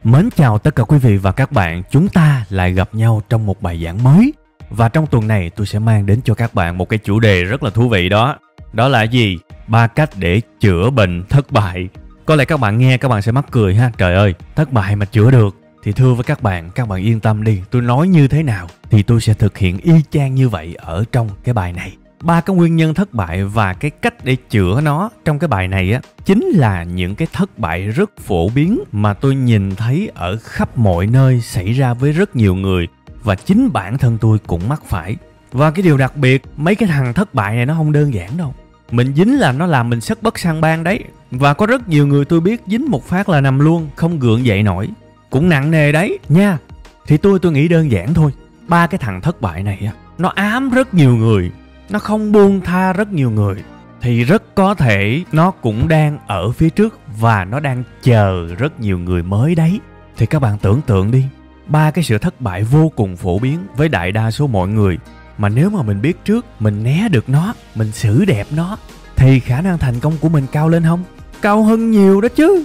Mến chào tất cả quý vị và các bạn, chúng ta lại gặp nhau trong một bài giảng mới. Và trong tuần này tôi sẽ mang đến cho các bạn một cái chủ đề rất là thú vị đó. Đó là gì? 3 cách để chữa bệnh thất bại. Có lẽ các bạn nghe các bạn sẽ mắc cười ha. Trời ơi, thất bại mà chữa được. Thì thưa với các bạn yên tâm đi. Tôi nói như thế nào thì tôi sẽ thực hiện y chang như vậy ở trong cái bài này. 3 cái nguyên nhân thất bại và cái cách để chữa nó trong cái bài này á, chính là những cái thất bại rất phổ biến mà tôi nhìn thấy ở khắp mọi nơi xảy ra với rất nhiều người, và chính bản thân tôi cũng mắc phải. Và cái điều đặc biệt, mấy cái thằng thất bại này nó không đơn giản đâu. Mình dính là nó làm mình sất bất sang bang đấy. Và có rất nhiều người tôi biết dính một phát là nằm luôn, không gượng dậy nổi. Cũng nặng nề đấy nha. Thì tôi nghĩ đơn giản thôi. 3 cái thằng thất bại này á, nó ám rất nhiều người, nó không buông tha rất nhiều người. Thì rất có thể nó cũng đang ở phía trước và nó đang chờ rất nhiều người mới đấy. Thì các bạn tưởng tượng đi, 3 cái sự thất bại vô cùng phổ biến với đại đa số mọi người, mà nếu mà mình biết trước, mình né được nó, mình xử đẹp nó, thì khả năng thành công của mình cao lên không? Cao hơn nhiều đó chứ.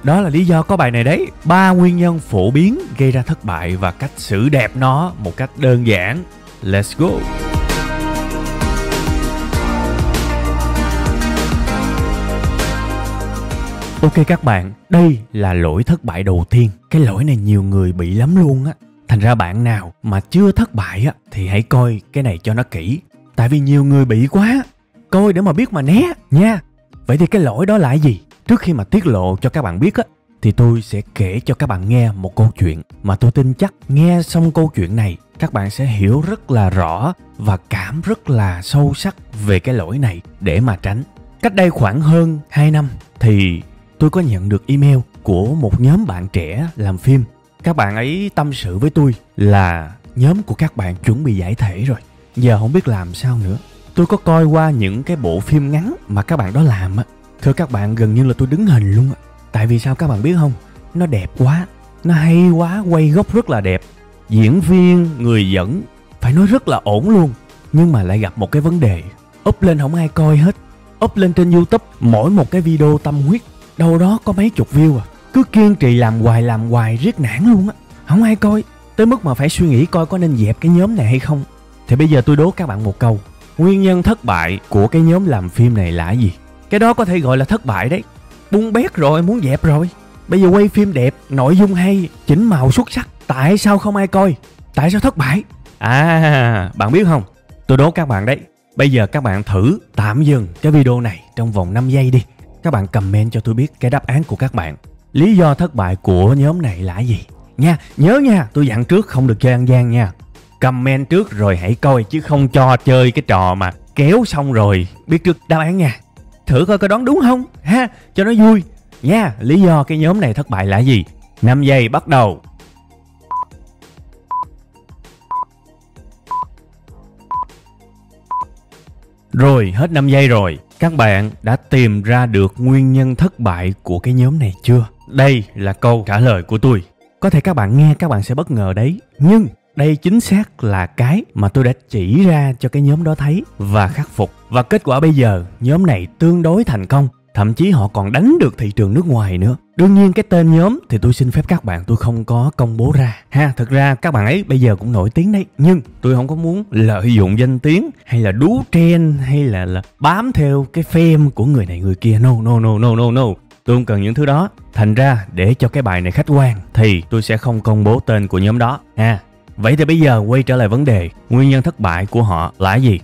Đó là lý do có bài này đấy. 3 nguyên nhân phổ biến gây ra thất bại và cách xử đẹp nó một cách đơn giản. Let's go! Ok các bạn, đây là lỗi thất bại đầu tiên. Cái lỗi này nhiều người bị lắm luôn á. Thành ra bạn nào mà chưa thất bại á thì hãy coi cái này cho nó kỹ. Tại vì nhiều người bị quá. Coi để mà biết mà né nha. Vậy thì cái lỗi đó là gì? Trước khi mà tiết lộ cho các bạn biết á, thì tôi sẽ kể cho các bạn nghe một câu chuyện mà tôi tin chắc nghe xong câu chuyện này các bạn sẽ hiểu rất là rõ và cảm rất là sâu sắc về cái lỗi này để mà tránh. Cách đây khoảng hơn 2 năm thì tôi có nhận được email của một nhóm bạn trẻ làm phim. Các bạn ấy tâm sự với tôi là nhóm của các bạn chuẩn bị giải thể rồi, giờ không biết làm sao nữa. Tôi có coi qua những cái bộ phim ngắn mà các bạn đó làm á. Thưa các bạn, gần như là tôi đứng hình luôn á. Tại vì sao các bạn biết không? Nó đẹp quá, nó hay quá, quay góc rất là đẹp. Diễn viên, người dẫn phải nói rất là ổn luôn. Nhưng mà lại gặp một cái vấn đề, up lên không ai coi hết. Up lên trên YouTube, mỗi một cái video tâm huyết đâu đó có mấy chục view à. Cứ kiên trì làm hoài riết nản luôn á. Không ai coi, tới mức mà phải suy nghĩ coi có nên dẹp cái nhóm này hay không. Thì bây giờ tôi đố các bạn một câu. Nguyên nhân thất bại của cái nhóm làm phim này là gì? Cái đó có thể gọi là thất bại đấy. Bung bét rồi, muốn dẹp rồi. Bây giờ quay phim đẹp, nội dung hay, chỉnh màu xuất sắc, tại sao không ai coi? Tại sao thất bại? Bạn biết không? Tôi đố các bạn đấy. Bây giờ các bạn thử tạm dừng cái video này trong vòng 5 giây đi. Các bạn comment cho tôi biết cái đáp án của các bạn. Lý do thất bại của nhóm này là gì? Nha, nhớ nha, tôi dặn trước không được chơi ăn gian nha. Comment trước rồi hãy coi, chứ không cho chơi cái trò mà kéo xong rồi biết trước đáp án nha. Thử coi có đoán đúng không ha, cho nó vui nha. Lý do cái nhóm này thất bại là gì? 5 giây bắt đầu. Rồi, hết 5 giây rồi. Các bạn đã tìm ra được nguyên nhân thất bại của cái nhóm này chưa? Đây là câu trả lời của tôi. Có thể các bạn nghe các bạn sẽ bất ngờ đấy, nhưng đây chính xác là cái mà tôi đã chỉ ra cho cái nhóm đó thấy và khắc phục. Và kết quả bây giờ, nhóm này tương đối thành công. Thậm chí họ còn đánh được thị trường nước ngoài nữa. Đương nhiên cái tên nhóm thì tôi xin phép các bạn tôi không có công bố ra ha. Thực ra các bạn ấy bây giờ cũng nổi tiếng đấy, nhưng tôi không có muốn lợi dụng danh tiếng hay là đú trend hay là bám theo cái fame của người này người kia. No. Tôi không cần những thứ đó. Thành ra để cho cái bài này khách quan thì tôi sẽ không công bố tên của nhóm đó ha. Vậy thì bây giờ quay trở lại vấn đề, nguyên nhân thất bại của họ là gì?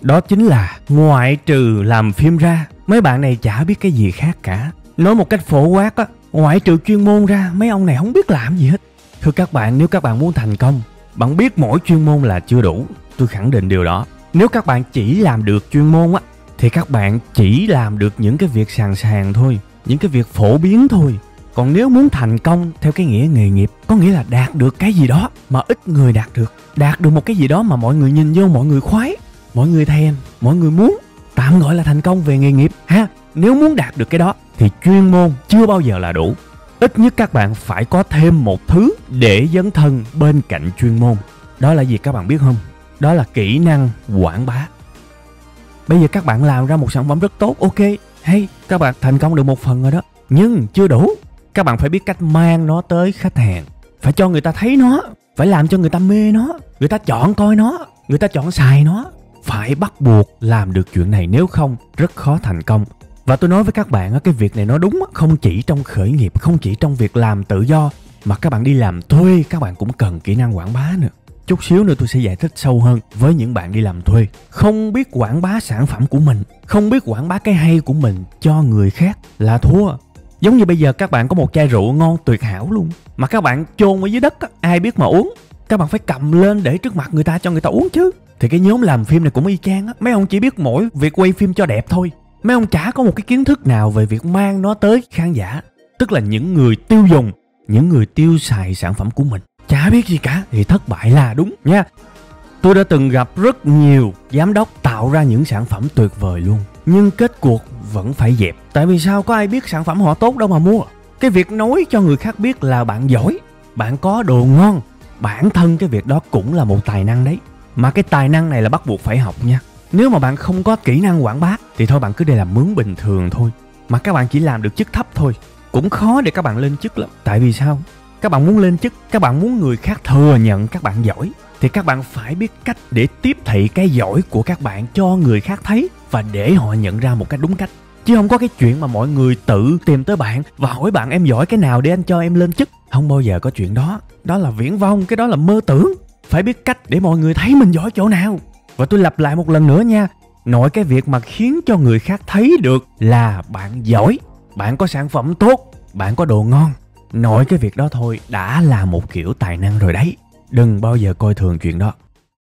Đó chính là ngoại trừ làm phim ra, mấy bạn này chả biết cái gì khác cả. Nói một cách phổ quát á, ngoại trừ chuyên môn ra, mấy ông này không biết làm gì hết. Thưa các bạn, nếu các bạn muốn thành công, bạn biết mỗi chuyên môn là chưa đủ. Tôi khẳng định điều đó. Nếu các bạn chỉ làm được chuyên môn á, thì các bạn chỉ làm được những cái việc sàn thôi, những cái việc phổ biến thôi. Còn nếu muốn thành công theo cái nghĩa nghề nghiệp, có nghĩa là đạt được cái gì đó mà ít người đạt được một cái gì đó mà mọi người nhìn vô, mọi người khoái, mọi người thèm, mọi người muốn, tạm gọi là thành công về nghề nghiệp ha. Nếu muốn đạt được cái đó thì chuyên môn chưa bao giờ là đủ. Ít nhất các bạn phải có thêm một thứ để dấn thân bên cạnh chuyên môn. Đó là gì các bạn biết không? Đó là kỹ năng quảng bá. Bây giờ các bạn làm ra một sản phẩm rất tốt, ok, hay, các bạn thành công được một phần rồi đó, nhưng chưa đủ. Các bạn phải biết cách mang nó tới khách hàng, phải cho người ta thấy nó, phải làm cho người ta mê nó, người ta chọn coi nó, người ta chọn xài nó. Phải bắt buộc làm được chuyện này, nếu không rất khó thành công. Và tôi nói với các bạn, cái việc này nó đúng không chỉ trong khởi nghiệp, không chỉ trong việc làm tự do, mà các bạn đi làm thuê các bạn cũng cần kỹ năng quảng bá nữa. Chút xíu nữa tôi sẽ giải thích sâu hơn với những bạn đi làm thuê. Không biết quảng bá sản phẩm của mình, không biết quảng bá cái hay của mình cho người khác là thua. Giống như bây giờ các bạn có một chai rượu ngon tuyệt hảo luôn, mà các bạn chôn ở dưới đất, ai biết mà uống. Các bạn phải cầm lên để trước mặt người ta cho người ta uống chứ. Thì cái nhóm làm phim này cũng y chang á. Mấy ông chỉ biết mỗi việc quay phim cho đẹp thôi. Mấy ông chả có một cái kiến thức nào về việc mang nó tới khán giả. Tức là những người tiêu dùng, những người tiêu xài sản phẩm của mình chả biết gì cả thì thất bại là đúng nha. Tôi đã từng gặp rất nhiều giám đốc tạo ra những sản phẩm tuyệt vời luôn, nhưng kết cuộc vẫn phải dẹp. Tại vì sao? Có ai biết sản phẩm họ tốt đâu mà mua. Cái việc nói cho người khác biết là bạn giỏi, bạn có đồ ngon, bản thân cái việc đó cũng là một tài năng đấy. Mà cái tài năng này là bắt buộc phải học nha. Nếu mà bạn không có kỹ năng quảng bá thì thôi bạn cứ đi làm mướn bình thường thôi. Mà các bạn chỉ làm được chức thấp thôi. Cũng khó để các bạn lên chức lắm. Tại vì sao? Các bạn muốn lên chức, các bạn muốn người khác thừa nhận các bạn giỏi, thì các bạn phải biết cách để tiếp thị cái giỏi của các bạn cho người khác thấy và để họ nhận ra một cách đúng cách. Chứ không có cái chuyện mà mọi người tự tìm tới bạn và hỏi bạn em giỏi cái nào để anh cho em lên chức. Không bao giờ có chuyện đó. Đó là viển vông, cái đó là mơ tưởng. Phải biết cách để mọi người thấy mình giỏi chỗ nào. Và tôi lặp lại một lần nữa nha. Nội cái việc mà khiến cho người khác thấy được là bạn giỏi, bạn có sản phẩm tốt, bạn có đồ ngon, nội cái việc đó thôi đã là một kiểu tài năng rồi đấy. Đừng bao giờ coi thường chuyện đó.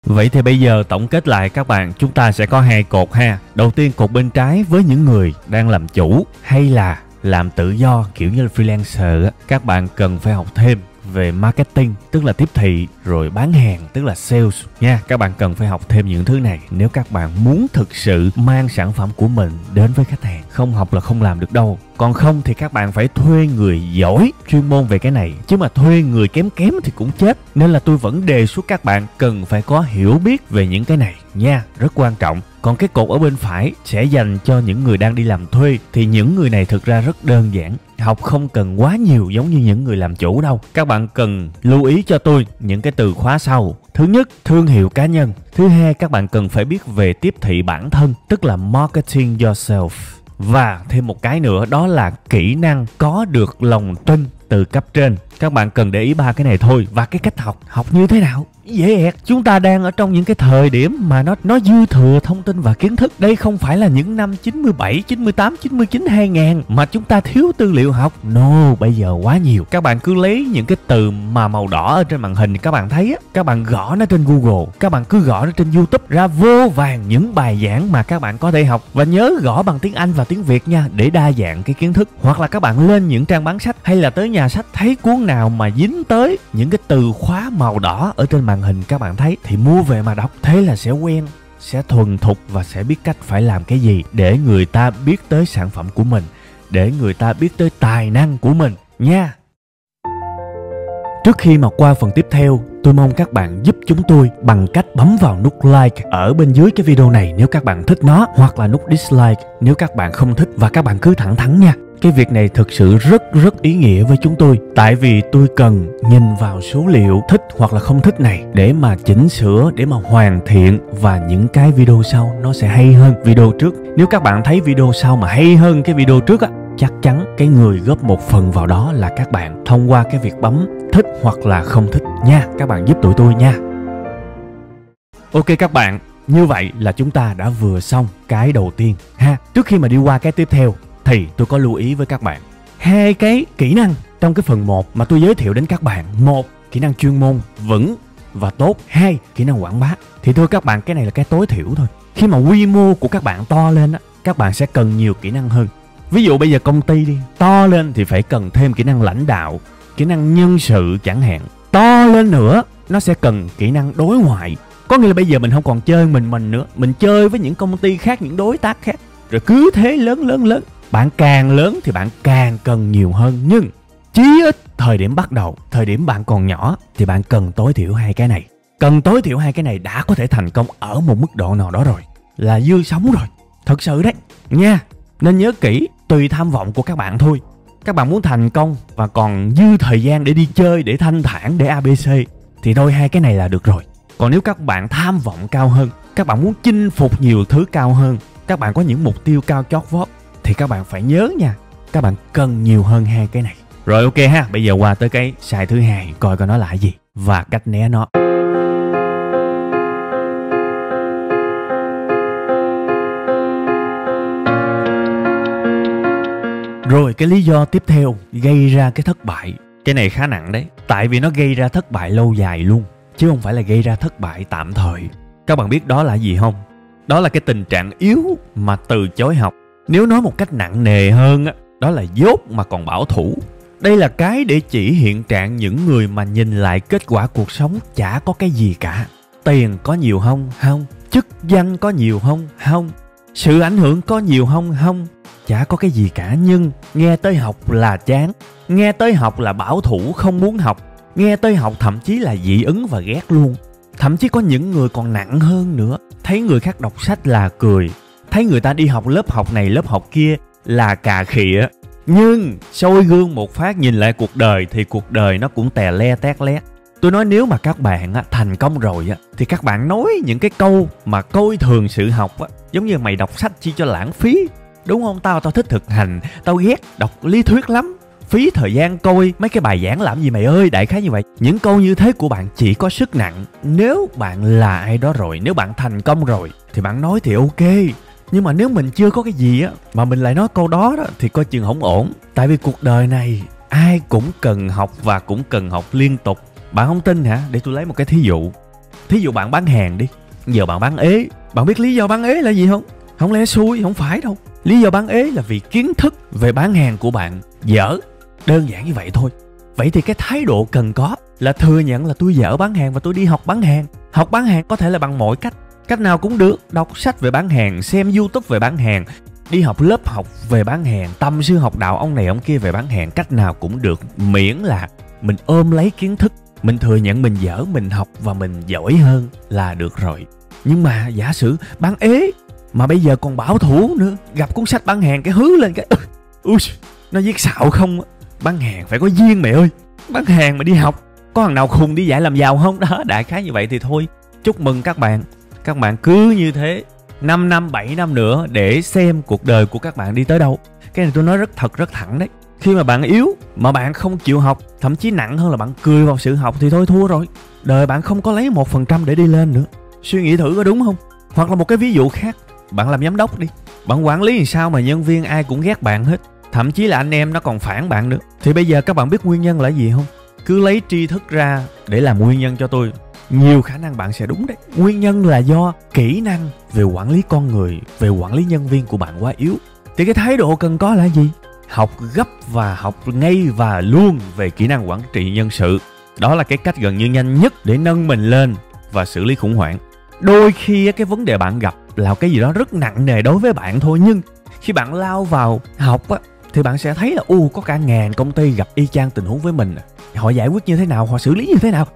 Vậy thì bây giờ tổng kết lại các bạn, chúng ta sẽ có 2 cột ha. Đầu tiên, cột bên trái với những người đang làm chủ hay là làm tự do kiểu như là freelancer á, các bạn cần phải học thêm về marketing, tức là tiếp thị, rồi bán hàng, tức là sales nha. Các bạn cần phải học thêm những thứ này nếu các bạn muốn thực sự mang sản phẩm của mình đến với khách hàng. Không học là không làm được đâu. Còn không thì các bạn phải thuê người giỏi chuyên môn về cái này, chứ mà thuê người kém kém thì cũng chết. Nên là tôi vẫn đề xuất các bạn cần phải có hiểu biết về những cái này nha, rất quan trọng. Còn cái cột ở bên phải sẽ dành cho những người đang đi làm thuê, thì những người này thực ra rất đơn giản. Học không cần quá nhiều giống như những người làm chủ đâu. Các bạn cần lưu ý cho tôi những cái từ khóa sau. Thứ nhất, thương hiệu cá nhân. Thứ hai, các bạn cần phải biết về tiếp thị bản thân, tức là marketing yourself. Và thêm một cái nữa, đó là kỹ năng có được lòng tin từ cấp trên. Các bạn cần để ý 3 cái này thôi. Và cái cách học như thế nào? Dễ ẹt. Chúng ta đang ở trong những cái thời điểm mà nó dư thừa thông tin và kiến thức. Đây không phải là những năm 97, 98, 99, 2000 mà chúng ta thiếu tư liệu học. No, bây giờ quá nhiều. Các bạn cứ lấy những cái từ mà màu đỏ ở trên màn hình các bạn thấy á, các bạn gõ nó trên Google, các bạn cứ gõ nó trên YouTube, ra vô vàn những bài giảng mà các bạn có thể học. Và nhớ gõ bằng tiếng Anh và tiếng Việt nha, để đa dạng cái kiến thức. Hoặc là các bạn lên những trang bán sách hay là tới nhà sách, thấy cuốn nào mà dính tới những cái từ khóa màu đỏ ở trên màn hình các bạn thấy thì mua về mà đọc. Thế là sẽ quen, sẽ thuần thục và sẽ biết cách phải làm cái gì để người ta biết tới sản phẩm của mình, để người ta biết tới tài năng của mình nha. Trước khi mà qua phần tiếp theo, tôi mong các bạn giúp chúng tôi bằng cách bấm vào nút like ở bên dưới cái video này nếu các bạn thích nó, hoặc là nút dislike nếu các bạn không thích, và các bạn cứ thẳng thắn nha. Cái việc này thực sự rất ý nghĩa với chúng tôi, tại vì tôi cần nhìn vào số liệu thích hoặc là không thích này để mà chỉnh sửa, để mà hoàn thiện, và những cái video sau nó sẽ hay hơn video trước. Nếu các bạn thấy video sau mà hay hơn cái video trước á, chắc chắn cái người góp một phần vào đó là các bạn, thông qua cái việc bấm thích hoặc là không thích nha. Các bạn giúp tụi tôi nha. Ok các bạn, như vậy là chúng ta đã vừa xong cái đầu tiên ha. Trước khi mà đi qua cái tiếp theo thì tôi có lưu ý với các bạn 2 cái kỹ năng trong cái phần 1 mà tôi giới thiệu đến các bạn. 1, kỹ năng chuyên môn vững và tốt. 2, kỹ năng quảng bá. Thì thưa các bạn, cái này là cái tối thiểu thôi. Khi mà quy mô của các bạn to lên á, các bạn sẽ cần nhiều kỹ năng hơn. Ví dụ bây giờ công ty đi, to lên thì phải cần thêm kỹ năng lãnh đạo, kỹ năng nhân sự chẳng hạn. To lên nữa, nó sẽ cần kỹ năng đối ngoại. Có nghĩa là bây giờ mình không còn chơi mình nữa, mình chơi với những công ty khác, những đối tác khác. Rồi cứ thế lớn. Bạn càng lớn thì bạn càng cần nhiều hơn. Nhưng chí ít thời điểm bắt đầu, thời điểm bạn còn nhỏ thì bạn cần tối thiểu 2 cái này. Cần tối thiểu 2 cái này đã có thể thành công ở một mức độ nào đó rồi, là dư sống rồi. Thật sự đấy nha. Nên nhớ kỹ, tùy tham vọng của các bạn thôi. các bạn muốn thành công và còn dư thời gian để đi chơi, để thanh thản, để ABC, thì thôi hai cái này là được rồi. Còn nếu các bạn tham vọng cao hơn, các bạn muốn chinh phục nhiều thứ cao hơn, các bạn có những mục tiêu cao chót vót, thì các bạn phải nhớ nha, các bạn cần nhiều hơn hai cái này. Rồi ok ha, bây giờ qua tới cái sai thứ hai, coi nó là gì và cách né nó. Rồi cái lý do tiếp theo gây ra cái thất bại, cái này khá nặng đấy, tại vì nó gây ra thất bại lâu dài luôn, chứ không phải là gây ra thất bại tạm thời. Các bạn biết đó là gì không? Đó là cái tình trạng yếu mà từ chối học. Nếu nói một cách nặng nề hơn á, đó là dốt mà còn bảo thủ. Đây là cái để chỉ hiện trạng những người mà nhìn lại kết quả cuộc sống chả có cái gì cả. Tiền có nhiều không? Không. Chức danh có nhiều không? Không. Sự ảnh hưởng có nhiều không? Không. Chả có cái gì cả, nhưng nghe tới học là chán. Nghe tới học là bảo thủ không muốn học. Nghe tới học thậm chí là dị ứng và ghét luôn. Thậm chí có những người còn nặng hơn nữa. Thấy người khác đọc sách là cười. Thấy người ta đi học lớp học này lớp học kia là cà khịa. Nhưng soi gương một phát nhìn lại cuộc đời thì cuộc đời nó cũng tè le tét lét. Tôi nói nếu mà các bạn thành công rồi thì các bạn nói những cái câu mà coi thường sự học, giống như mày đọc sách chi cho lãng phí, đúng không? Tao thích thực hành, tao ghét đọc lý thuyết lắm, phí thời gian coi mấy cái bài giảng làm gì mày ơi, đại khái như vậy. Những câu như thế của bạn chỉ có sức nặng nếu bạn là ai đó rồi, nếu bạn thành công rồi thì bạn nói thì ok. Nhưng mà nếu mình chưa có cái gì mà mình lại nói câu đó thì coi chừng không ổn. Tại vì cuộc đời này ai cũng cần học và cũng cần học liên tục. Bạn không tin hả? Để tôi lấy một cái thí dụ. Thí dụ bạn bán hàng đi. Giờ bạn bán ế. Bạn biết lý do bán ế là gì không? Không lẽ xui, không phải đâu. Lý do bán ế là vì kiến thức về bán hàng của bạn dở. Đơn giản như vậy thôi. Vậy thì cái thái độ cần có là thừa nhận là tôi dở bán hàng và tôi đi học bán hàng. Học bán hàng có thể là bằng mọi cách. Cách nào cũng được. Đọc sách về bán hàng, xem YouTube về bán hàng, đi học lớp học về bán hàng, tâm sư học đạo ông này ông kia về bán hàng. Cách nào cũng được, miễn là mình ôm lấy kiến thức, mình thừa nhận mình dở, mình học và mình giỏi hơn là được rồi. Nhưng mà giả sử bán ế mà bây giờ còn bảo thủ nữa, gặp cuốn sách bán hàng cái hứ lên cái nó viết xạo không. Bán hàng phải có duyên mày ơi. Bán hàng mà đi học, có thằng nào khùng đi dạy làm giàu không? Đó, đại khái như vậy thì thôi. Chúc mừng các bạn. Các bạn cứ như thế 5 năm, 7 năm nữa để xem cuộc đời của các bạn đi tới đâu. Cái này tôi nói rất thật, rất thẳng đấy. Khi mà bạn yếu mà bạn không chịu học, thậm chí nặng hơn là bạn cười vào sự học thì thôi thua rồi. Đời bạn không có lấy 1% để đi lên nữa. Suy nghĩ thử có đúng không? Hoặc là một cái ví dụ khác, bạn làm giám đốc đi. Bạn quản lý làm sao mà nhân viên ai cũng ghét bạn hết, thậm chí là anh em nó còn phản bạn nữa. Thì bây giờ các bạn biết nguyên nhân là gì không? Cứ lấy tri thức ra để làm nguyên nhân cho tôi. Nhiều khả năng bạn sẽ đúng đấy. Nguyên nhân là do kỹ năng về quản lý con người, về quản lý nhân viên của bạn quá yếu. Thì cái thái độ cần có là gì? Học gấp và học ngay và luôn về kỹ năng quản trị nhân sự. Đó là cái cách gần như nhanh nhất để nâng mình lên và xử lý khủng hoảng. Đôi khi cái vấn đề bạn gặp là cái gì đó rất nặng nề đối với bạn thôi, nhưng khi bạn lao vào học thì bạn sẽ thấy là có cả ngàn công ty gặp y chang tình huống với mình. Họ giải quyết như thế nào, họ xử lý như thế nào.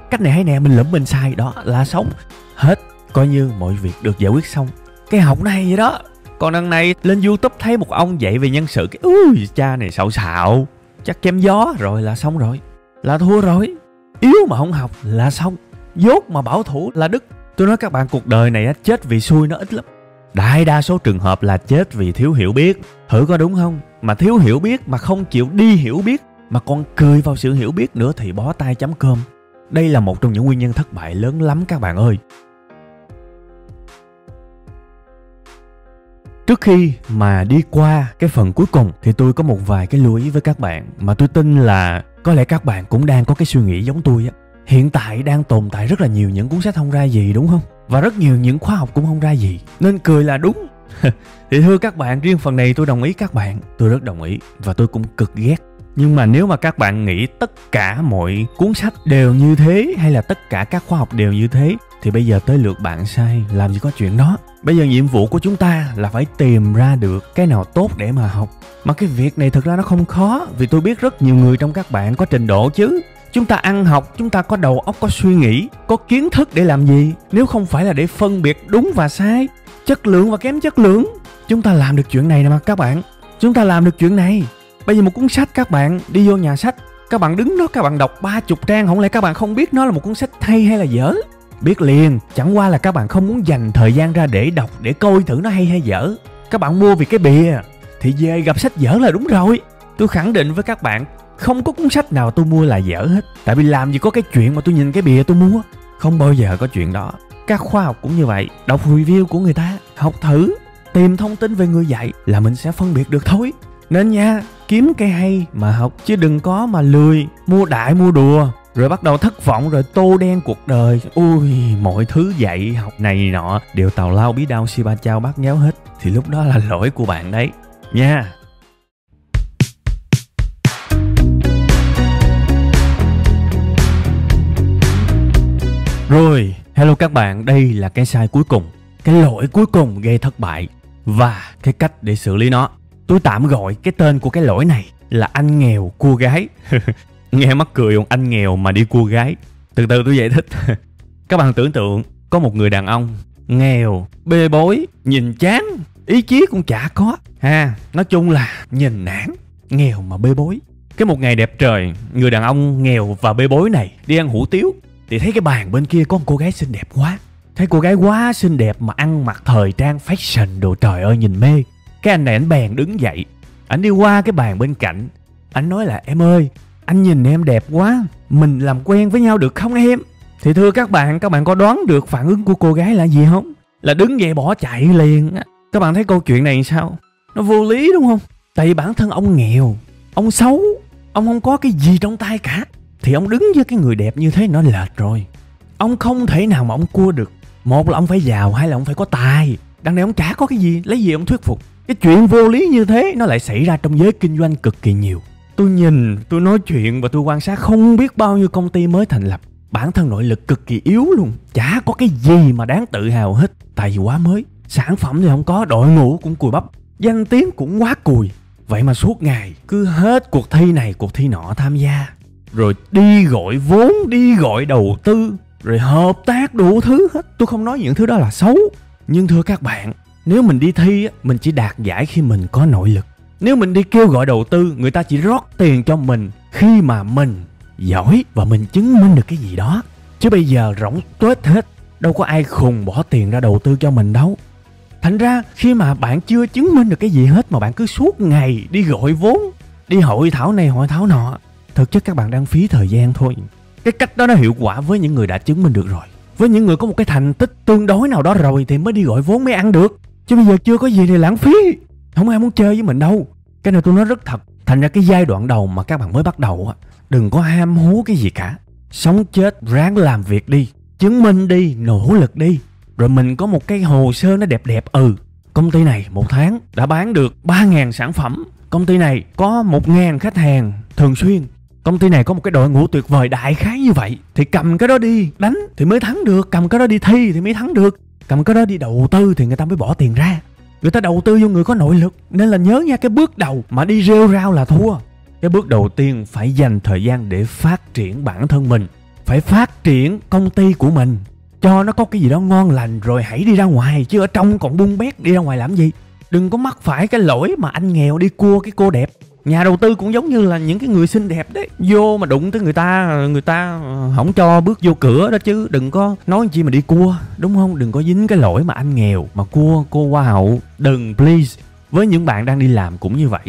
Cách này hay nè, mình lỡ mình sai, đó là sống. Hết, coi như mọi việc được giải quyết xong. Cái học này vậy đó. Còn đằng này lên YouTube thấy một ông dạy về nhân sự, cái cha này xạo xạo, chắc chém gió rồi là xong rồi. Là thua rồi. Yếu mà không học là xong. Dốt mà bảo thủ là đứt. Tôi nói các bạn, cuộc đời này chết vì xui nó ít lắm. Đại đa số trường hợp là chết vì thiếu hiểu biết. Thử có đúng không? Mà thiếu hiểu biết mà không chịu đi hiểu biết, mà còn cười vào sự hiểu biết nữa thì bó tay chấm cơm. Đây là một trong những nguyên nhân thất bại lớn lắm các bạn ơi. Trước khi mà đi qua cái phần cuối cùng thì tôi có một vài cái lưu ý với các bạn mà tôi tin là có lẽ các bạn cũng đang có cái suy nghĩ giống tôi á. Hiện tại đang tồn tại rất là nhiều những cuốn sách không ra gì, đúng không? Và rất nhiều những khóa học cũng không ra gì, nên cười là đúng. Thì thưa các bạn, riêng phần này tôi đồng ý các bạn. Tôi rất đồng ý và tôi cũng cực ghét. Nhưng mà nếu mà các bạn nghĩ tất cả mọi cuốn sách đều như thế, hay là tất cả các khóa học đều như thế, thì bây giờ tới lượt bạn sai. Làm gì có chuyện đó. Bây giờ nhiệm vụ của chúng ta là phải tìm ra được cái nào tốt để mà học. Mà cái việc này thực ra nó không khó, vì tôi biết rất nhiều người trong các bạn có trình độ chứ. Chúng ta ăn học, chúng ta có đầu óc, có suy nghĩ, có kiến thức để làm gì, nếu không phải là để phân biệt đúng và sai, chất lượng và kém chất lượng. Chúng ta làm được chuyện này nè mà các bạn. Chúng ta làm được chuyện này. Bây giờ một cuốn sách các bạn đi vô nhà sách, các bạn đứng đó các bạn đọc 30 trang, không lẽ các bạn không biết nó là một cuốn sách hay hay là dở? Biết liền, chẳng qua là các bạn không muốn dành thời gian ra để đọc, để coi thử nó hay hay dở. Các bạn mua vì cái bìa thì về gặp sách dở là đúng rồi. Tôi khẳng định với các bạn, không có cuốn sách nào tôi mua là dở hết. Tại vì làm gì có cái chuyện mà tôi nhìn cái bìa tôi mua. Không bao giờ có chuyện đó. Các khoa học cũng như vậy, đọc review của người ta, học thử, tìm thông tin về người dạy là mình sẽ phân biệt được thôi. Nên nha, kiếm cái hay mà học, chứ đừng có mà lười, mua đại mua đùa, rồi bắt đầu thất vọng rồi tô đen cuộc đời. Ui, mọi thứ dạy học này nọ đều tào lao bí đao si ba chao bát nháo hết. Thì lúc đó là lỗi của bạn đấy nha. Rồi, hello các bạn, đây là cái sai cuối cùng, cái lỗi cuối cùng gây thất bại và cái cách để xử lý nó. Tôi tạm gọi cái tên của cái lỗi này là anh nghèo cua gái. Nghe mắc cười không? Anh nghèo mà đi cua gái. Từ từ tôi giải thích. Các bạn tưởng tượng có một người đàn ông nghèo, bê bối, nhìn chán, ý chí cũng chả có ha. Nói chung là nhìn nản, nghèo mà bê bối. Cái một ngày đẹp trời, người đàn ông nghèo và bê bối này đi ăn hủ tiếu thì thấy cái bàn bên kia có một cô gái xinh đẹp quá. Thấy cô gái quá xinh đẹp mà ăn mặc thời trang fashion đồ, trời ơi nhìn mê. Cái anh này anh bèn đứng dậy, anh đi qua cái bàn bên cạnh, anh nói là em ơi, anh nhìn em đẹp quá, mình làm quen với nhau được không em? Thì thưa các bạn có đoán được phản ứng của cô gái là gì không? Là đứng dậy bỏ chạy liền á. Các bạn thấy câu chuyện này sao? Nó vô lý đúng không? Tại vì bản thân ông nghèo, ông xấu, ông không có cái gì trong tay cả, thì ông đứng với cái người đẹp như thế nó lệch rồi. Ông không thể nào mà ông cua được. Một là ông phải giàu, hai là ông phải có tài. Đằng này ông chả có cái gì, lấy gì ông thuyết phục? Cái chuyện vô lý như thế nó lại xảy ra trong giới kinh doanh cực kỳ nhiều. Tôi nhìn, tôi nói chuyện và tôi quan sát không biết bao nhiêu công ty mới thành lập. Bản thân nội lực cực kỳ yếu luôn, chả có cái gì mà đáng tự hào hết. Tại vì quá mới, sản phẩm thì không có, đội ngũ cũng cùi bắp, danh tiếng cũng quá cùi. Vậy mà suốt ngày cứ hết cuộc thi này cuộc thi nọ tham gia, rồi đi gọi vốn, đi gọi đầu tư, rồi hợp tác đủ thứ hết. Tôi không nói những thứ đó là xấu, nhưng thưa các bạn, nếu mình đi thi mình chỉ đạt giải khi mình có nội lực. Nếu mình đi kêu gọi đầu tư, người ta chỉ rót tiền cho mình khi mà mình giỏi và mình chứng minh được cái gì đó. Chứ bây giờ rỗng tuếch hết, đâu có ai khùng bỏ tiền ra đầu tư cho mình đâu. Thành ra khi mà bạn chưa chứng minh được cái gì hết mà bạn cứ suốt ngày đi gọi vốn, đi hội thảo này hội thảo nọ, thực chất các bạn đang phí thời gian thôi. Cái cách đó nó hiệu quả với những người đã chứng minh được rồi, với những người có một cái thành tích tương đối nào đó rồi thì mới đi gọi vốn mới ăn được. Chứ bây giờ chưa có gì thì lãng phí, không ai muốn chơi với mình đâu. Cái này tôi nói rất thật. Thành ra cái giai đoạn đầu mà các bạn mới bắt đầu đừng có ham hố cái gì cả. Sống chết ráng làm việc đi, chứng minh đi, nỗ lực đi, rồi mình có một cái hồ sơ nó đẹp đẹp. Công ty này một tháng đã bán được 3.000 sản phẩm, công ty này có 1.000 khách hàng thường xuyên, công ty này có một cái đội ngũ tuyệt vời, đại khái như vậy. Thì cầm cái đó đi đánh thì mới thắng được, cầm cái đó đi thi thì mới thắng được, cầm cái đó đi đầu tư thì người ta mới bỏ tiền ra. Người ta đầu tư vô người có nội lực. Nên là nhớ nha, cái bước đầu mà đi rêu rao là thua. Cái bước đầu tiên phải dành thời gian để phát triển bản thân mình, phải phát triển công ty của mình, cho nó có cái gì đó ngon lành rồi hãy đi ra ngoài. Chứ ở trong còn bung bét đi ra ngoài làm gì. Đừng có mắc phải cái lỗi mà anh nghèo đi cua cái cô đẹp. Nhà đầu tư cũng giống như là những cái người xinh đẹp đấy, vô mà đụng tới người ta không cho bước vô cửa đó. Chứ đừng có nói chi mà đi cua, đúng không? Đừng có dính cái lỗi mà anh nghèo mà cua cô hoa hậu. Đừng, please. Với những bạn đang đi làm cũng như vậy.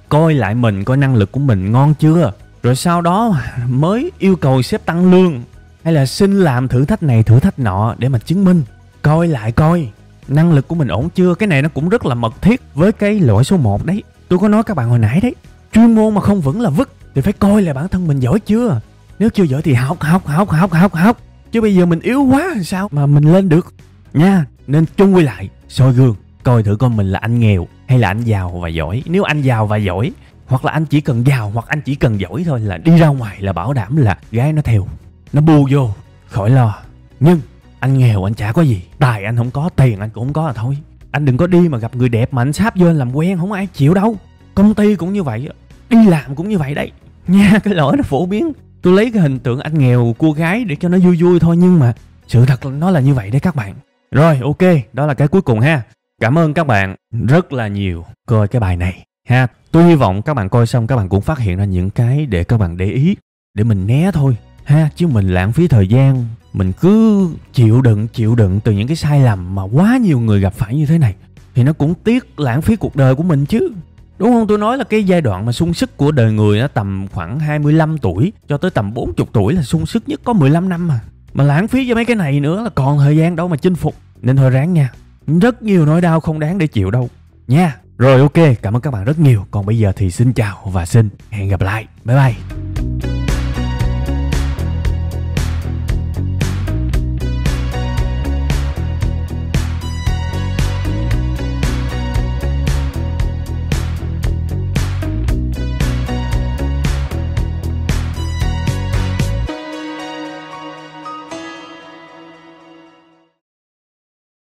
Coi lại mình, coi năng lực của mình ngon chưa, rồi sau đó mới yêu cầu sếp tăng lương, hay là xin làm thử thách này thử thách nọ để mà chứng minh. Coi lại coi năng lực của mình ổn chưa. Cái này nó cũng rất là mật thiết với cái lỗi số 1 đấy. Tôi có nói các bạn hồi nãy đấy, chuyên môn mà không vững là vứt. Thì phải coi lại bản thân mình giỏi chưa. Nếu chưa giỏi thì học. Chứ bây giờ mình yếu quá thì sao mà mình lên được nha. Nên chung quy lại, soi gương, coi thử con mình là anh nghèo hay là anh giàu và giỏi. Nếu anh giàu và giỏi, hoặc là anh chỉ cần giàu hoặc anh chỉ cần giỏi thôi, là đi ra ngoài là bảo đảm là gái nó theo, nó bu vô, khỏi lo. Nhưng anh nghèo, anh chả có gì, tài anh không có, tiền anh cũng không có là thôi. Anh đừng có đi mà gặp người đẹp mà anh sáp vô anh làm quen, không ai chịu đâu. Công ty cũng như vậy, đi làm cũng như vậy đấy nha. Cái lỗi nó phổ biến. Tôi lấy cái hình tượng anh nghèo cua gái để cho nó vui vui thôi, nhưng mà sự thật là nó là như vậy đấy các bạn. Rồi ok, đó là cái cuối cùng ha. Cảm ơn các bạn rất là nhiều coi cái bài này. ha. Tôi hy vọng các bạn coi xong các bạn cũng phát hiện ra những cái để các bạn để ý, để mình né thôi ha, chứ mình lãng phí thời gian, mình cứ chịu đựng từ những cái sai lầm mà quá nhiều người gặp phải như thế này thì nó cũng tiếc lãng phí cuộc đời của mình chứ. Đúng không? Tôi nói là cái giai đoạn mà sung sức của đời người nó tầm khoảng 25 tuổi cho tới tầm 40 tuổi là sung sức nhất, có 15 năm mà lãng phí cho mấy cái này nữa là còn thời gian đâu mà chinh phục. Nên thôi ráng nha. Rất nhiều nỗi đau không đáng để chịu đâu nha. Rồi ok, cảm ơn các bạn rất nhiều. Còn bây giờ thì xin chào và xin hẹn gặp lại. Bye bye.